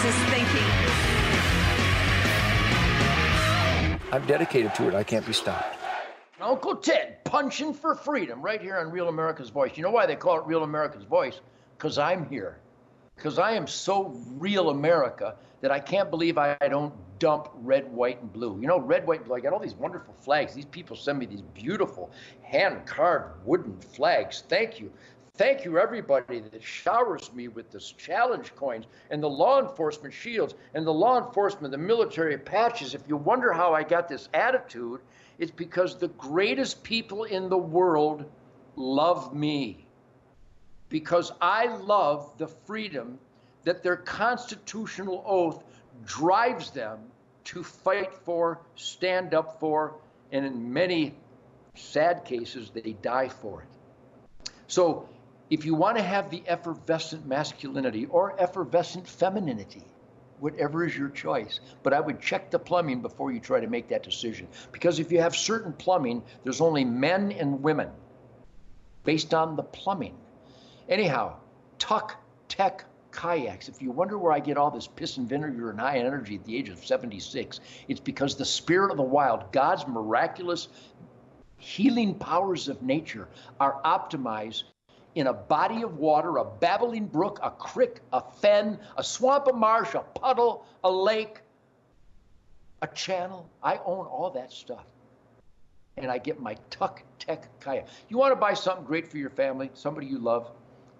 is thinking. I'm dedicated to it. I can't be stopped. Uncle Ted, punching for freedom right here on Real America's Voice. You know why they call it Real America's Voice? Because I'm here. Because I am so real America that I can't believe I don't dump red, white, and blue. You know, red, white, and blue. I got all these wonderful flags. These people send me these beautiful hand-carved wooden flags. Thank you. Thank you, everybody that showers me with this challenge coins and the law enforcement shields and the law enforcement, the military patches. If you wonder how I got this attitude, it's because the greatest people in the world love me. Because I love the freedom that their constitutional oath drives them to fight for, stand up for, and in many sad cases, they die for it. So if you want to have the effervescent masculinity or effervescent femininity, whatever is your choice, but I would check the plumbing before you try to make that decision. Because if you have certain plumbing, there's only men and women based on the plumbing. Anyhow, Tuck Tech kayaks. If you wonder where I get all this piss and vinegar and high energy at the age of 76, it's because the spirit of the wild, God's miraculous healing powers of nature, are optimized in a body of water, a babbling brook, a creek, a fen, a swamp, a marsh, a puddle, a lake, a channel. I own all that stuff. And I get my Tuck Tech kayak. You want to buy something great for your family, somebody you love?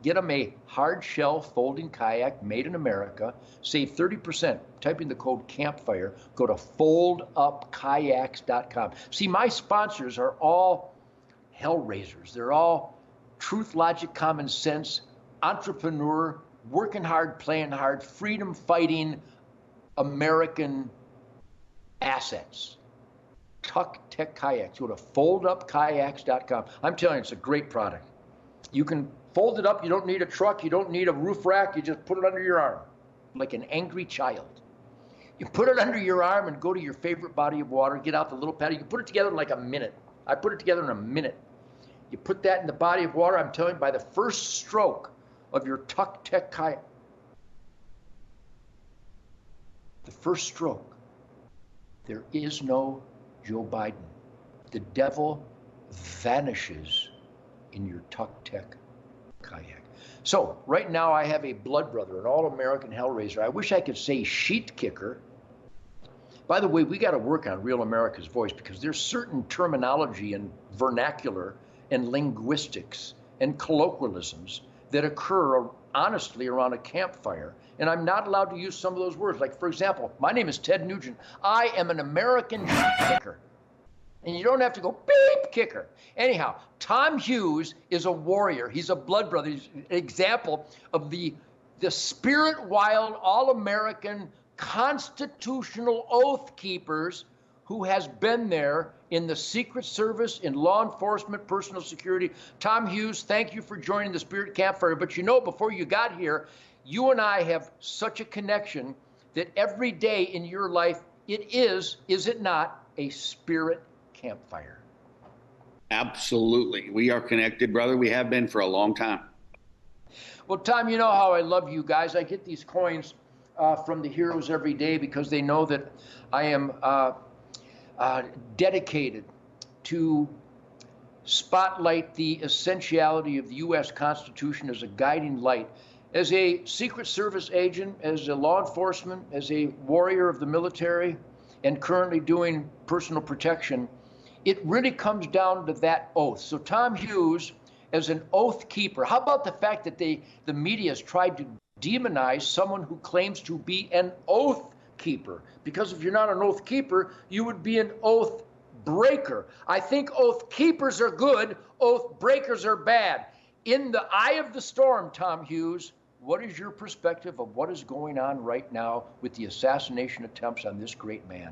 Get them a hard shell folding kayak made in America. Save 30%. Type in the code CAMPFIRE. Go to foldupkayaks.com. See, my sponsors are all hellraisers. They're all truth, logic, common sense, entrepreneur, working hard, playing hard, freedom fighting American assets. Tuck Tech kayaks. Go to foldupkayaks.com. I'm telling you, it's a great product. You can fold it up. You don't need a truck. You don't need a roof rack. You just put it under your arm like an angry child. You put it under your arm and go to your favorite body of water, get out the little paddle. You can put it together in like a minute. I put it together in a minute. You put that in the body of water, I'm telling you, by the first stroke of your Tuck Tech kayak, the first stroke, there is no Joe Biden. The devil vanishes in your Tuck Tech kayak. So right now I have a blood brother, an all-American hellraiser. I wish I could say sheet kicker. By the way, we got to work on Real America's Voice because there's certain terminology and vernacular and linguistics and colloquialisms that occur honestly around a campfire. And I'm not allowed to use some of those words. Like, for example, my name is Ted Nugent. I am an American sheet kicker. And you don't have to go beep kicker. Anyhow, Tom Hughes is a warrior. He's a blood brother. He's an example of the spirit wild, all-American, constitutional oath keepers who has been there in the Secret Service, in law enforcement, personal security. Tom Hughes, thank you for joining the Spirit Campfire. But you know, before you got here, you and I have such a connection that every day in your life, it is it not, a spirit campfire? Absolutely. We are connected, brother. We have been for a long time. Well, Tom, you know how I love you guys. I get these coins from the heroes every day because they know that I am dedicated to spotlight the essentiality of the U.S. Constitution as a guiding light. As a Secret Service agent, as a law enforcement, as a warrior of the military, and currently doing personal protection, it really comes down to that oath. So Tom Hughes, as an oath keeper, how about the fact that the media has tried to demonize someone who claims to be an oath keeper? Because if you're not an oath keeper, you would be an oath breaker. I think oath keepers are good, oath breakers are bad. In the eye of the storm, Tom Hughes, what is your perspective of what is going on right now with the assassination attempts on this great man?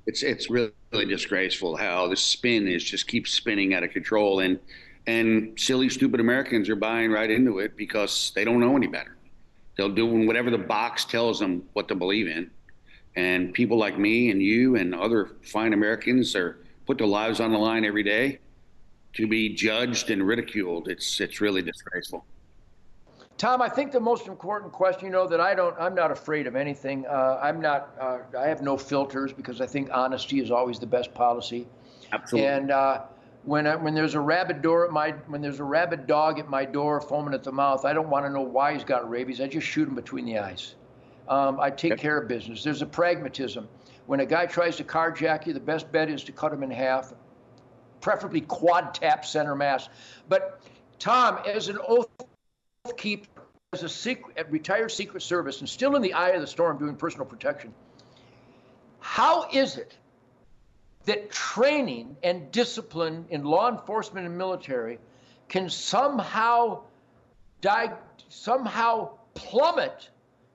It's really disgraceful how the spin is just keeps spinning out of control, and silly, stupid Americans are buying right into it because they don't know any better. They'll do whatever the box tells them what to believe in. And people like me and you and other fine Americans are put their lives on the line every day to be judged and ridiculed. It's really disgraceful. Tom, I think the most important question, that I'm not afraid of anything. I have no filters because I think honesty is always the best policy. Absolutely. And when there's a rabid dog at my door foaming at the mouth, I don't want to know why he's got rabies. I just shoot him between the eyes. I take care of business. There's a pragmatism. When a guy tries to carjack you, the best bet is to cut him in half, preferably quad tap center mass. But Tom, as an oath keeper, as a retired Secret Service, and still in the eye of the storm doing personal protection, how is it that training and discipline in law enforcement and military can somehow plummet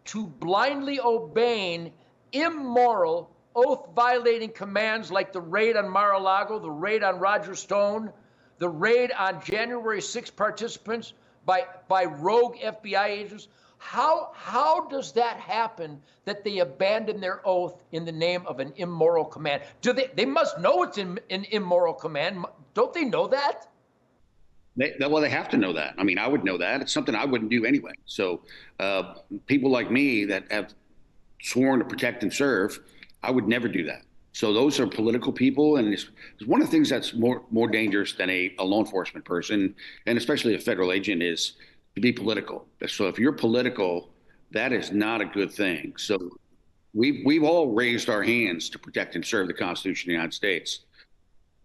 to blindly obeying immoral, oath-violating commands like the raid on Mar-a-Lago, the raid on Roger Stone, the raid on January 6 participants by rogue FBI agents? How does that happen that they abandon their oath in the name of an immoral command? They must know it's an immoral command. Don't they know that? Well, they have to know that. I mean, I would know that. It's something I wouldn't do anyway. So people like me that have sworn to protect and serve, I would never do that. So those are political people, and it's one of the things that's more dangerous than a law enforcement person, and especially a federal agent, is to be political. So if you're political, that is not a good thing. So we've all raised our hands to protect and serve the Constitution of the United States.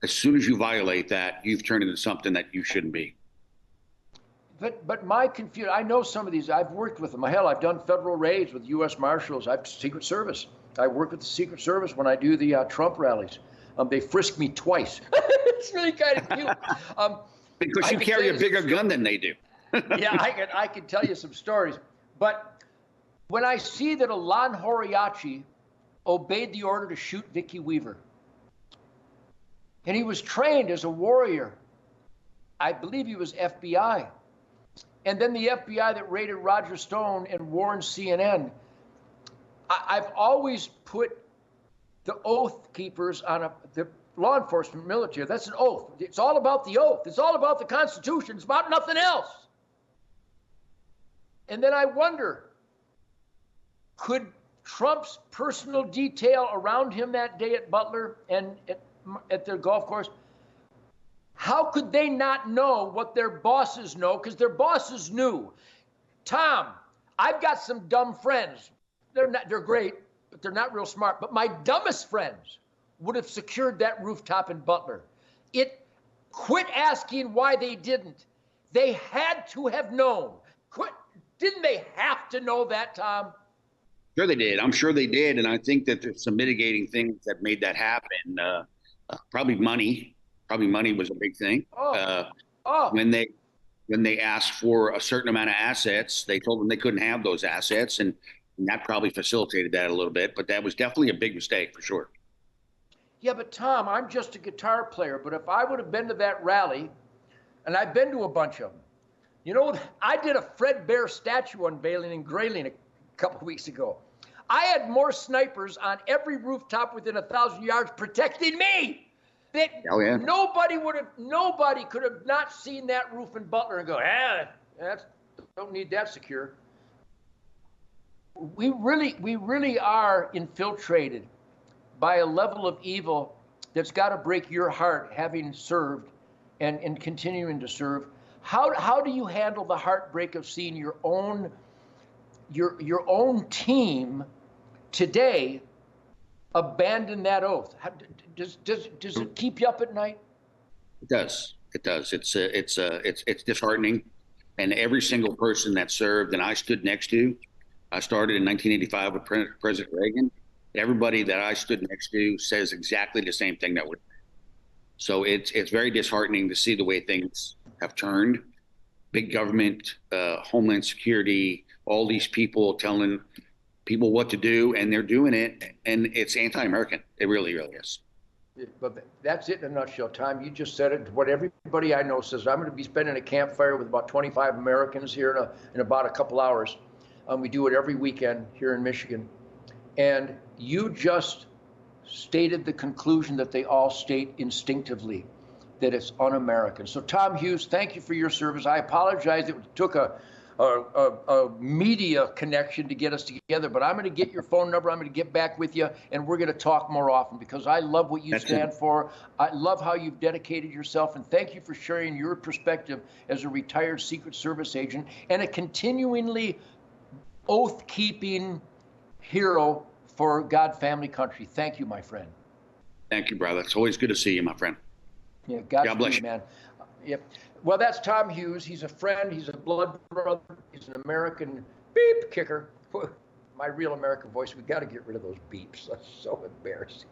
As soon as you violate that, you've turned into something that you shouldn't be. But my confusion, I know some of these. I've worked with them. Hell, I've done federal raids with U.S. Marshals. I've Secret Service. I work with the Secret Service when I do the Trump rallies. They frisk me twice. It's really kind of cute. Because you carry a bigger gun than they do. Yeah, I can tell you some stories. But when I see that Alon Horiachi obeyed the order to shoot Vicki Weaver, and he was trained as a warrior, I believe he was FBI. And then the FBI that raided Roger Stone and warned CNN, I've always put the oath keepers on the law enforcement military. That's an oath. It's all about the oath. It's all about the Constitution. It's about nothing else. And then I wonder, could Trump's personal detail around him that day at Butler and at their golf course, how could they not know what their bosses know? Because their bosses knew. Tom, I've got some dumb friends. They're great, but they're not real smart. But my dumbest friends would have secured that rooftop in Butler. Quit asking why they didn't. They had to have known. Didn't they have to know that, Tom? Sure they did. I'm sure they did. And I think that there's some mitigating things that made that happen. Probably money. Probably money was a big thing. When they asked for a certain amount of assets, they told them they couldn't have those assets. And that probably facilitated that a little bit. But that was definitely a big mistake for sure. Yeah, but Tom, I'm just a guitar player. But if I would have been to that rally, and I've been to a bunch of them, I did a Fred Bear statue unveiling in Grayling a couple of weeks ago. I had more snipers on every rooftop within 1,000 yards protecting me. Oh, yeah. Nobody could have not seen that roof in Butler and go, don't need that secure. We really are infiltrated by a level of evil that's got to break your heart, having served and continuing to serve. How do you handle the heartbreak of seeing your own team today abandon that oath? Does it keep you up at night? It does. It does. It's disheartening. And every single person that served and I stood next to, I started in 1985 with President Reagan. Everybody that I stood next to says exactly the same thing that we're. So it's very disheartening to see the way things have turned. Big government, Homeland Security, all these people telling people what to do, and they're doing it, and it's anti-American. It really, really is. But that's it in a nutshell, Tom. You just said it. What everybody I know says. I'm going to be spending a campfire with about 25 Americans here in about a couple hours. We do it every weekend here in Michigan. And you just stated the conclusion that they all state instinctively, that it's un-American. So Tom Hughes, thank you for your service. I apologize. It took a a media connection to get us together, but I'm going to get your phone number. I'm going to get back with you, and we're going to talk more often because I love what you stand for. I love how you've dedicated yourself, and thank you for sharing your perspective as a retired Secret Service agent and a continually oath-keeping hero for God, family, country. Thank you, my friend. Thank you, brother. It's always good to see you, my friend. Yeah, God bless you, man. Yep. Well, that's Tom Hughes. He's a friend. He's a blood brother. He's an American beep kicker. My real American voice. We got to get rid of those beeps. That's so embarrassing.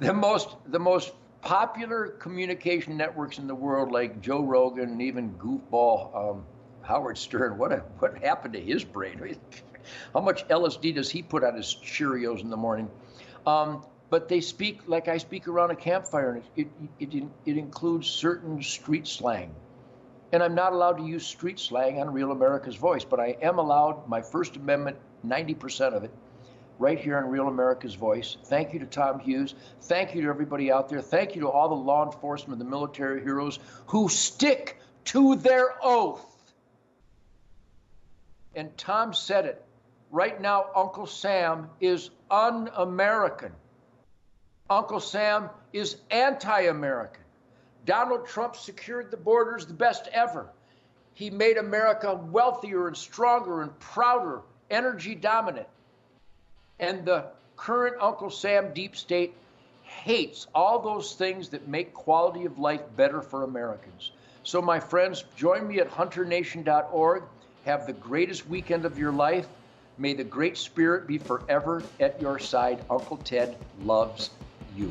The most popular communication networks in the world, like Joe Rogan and even goofball Howard Stern. What happened to his brain? How much LSD does he put on his Cheerios in the morning? But they speak like I speak around a campfire, and it includes certain street slang. And I'm not allowed to use street slang on Real America's Voice, but I am allowed my First Amendment, 90% of it, right here on Real America's Voice. Thank you to Tom Hughes. Thank you to everybody out there. Thank you to all the law enforcement, the military heroes who stick to their oath. And Tom said it. Right now, Uncle Sam is un-American. Uncle Sam is anti-American. Donald Trump secured the borders the best ever. He made America wealthier and stronger and prouder, energy dominant. And the current Uncle Sam deep state hates all those things that make quality of life better for Americans. So my friends, join me at hunternation.org. Have the greatest weekend of your life. May the Great Spirit be forever at your side. Uncle Ted loves you.